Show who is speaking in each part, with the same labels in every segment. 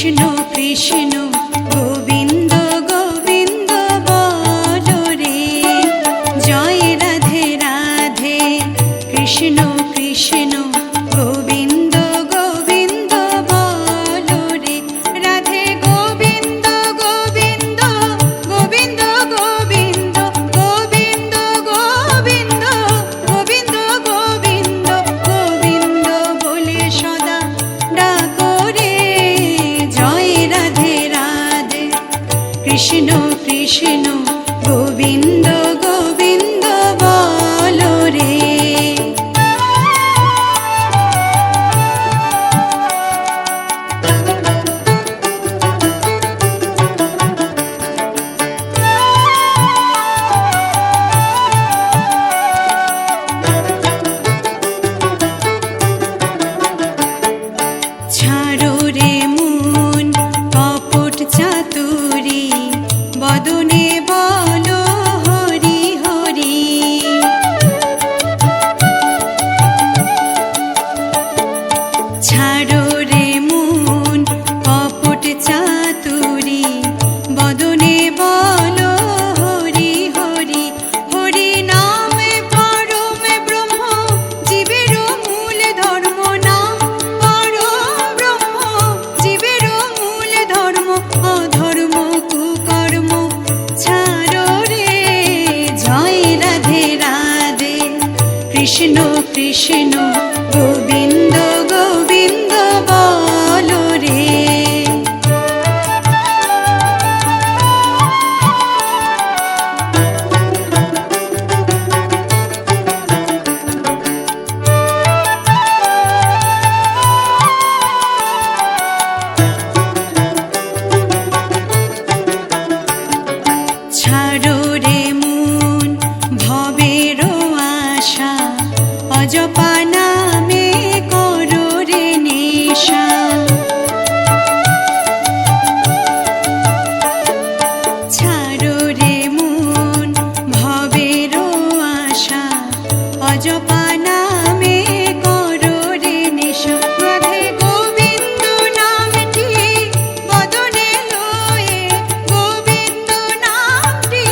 Speaker 1: কৃষ্ণ কৃষ্ণ গোবিন্দ গোবিন্দ বলো রে, জয় রাধে রাধে। কৃষ্ণ কৃষ্ণ গোবিন্দ গোবিন্দ বলো রে, রাধে গোবিন্দ গোবিন্দ গোবিন্দ গোবিন্দ গোবিন্দ গোবিন্দ গোবিন্দ গোবিন্দ গোবিন্দ বলে সদা ডাকো রে, জয় রাধে রাধে। কৃষ্ণ কৃষ্ণ গোবিন্দ গোবিন্দ বলো রে। ছাড়ো রে মন কপট চাতুরি, বদনে বলো হরি হরি। ছাড়ো রে মন কপট চাতুরি, বদনে বলো হরি হরি। হরি নামে পরম ব্রহ্ম জীবের মূল ধর্ম, নাম পরম ব্রহ্ম জীবের মূল ধর্ম। অধর্ম কুকর্ম ছাড়ো রে, জয় রাধে রাধে। কৃষ্ণ কৃষ্ণ গোবিন্দ গোবিন্দ বলো রে। ছাড়ো রে মন ভবের আশা, অজপা নামে করো রে নেশা। ছাড়ো রে মন ভবের আশা, অজপা নামে করো রে নেশা। রাধে গোবিন্দ নামটি বদনে লয়ে, গোবিন্দ নামটি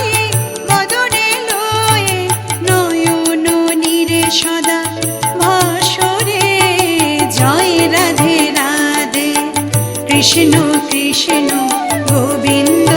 Speaker 1: বদনে লয়ে, নয়ন নীরে সদা ভাসরে, জয় রাধে রাধে। কৃষ্ণ কৃষ্ণ গোবিন্দ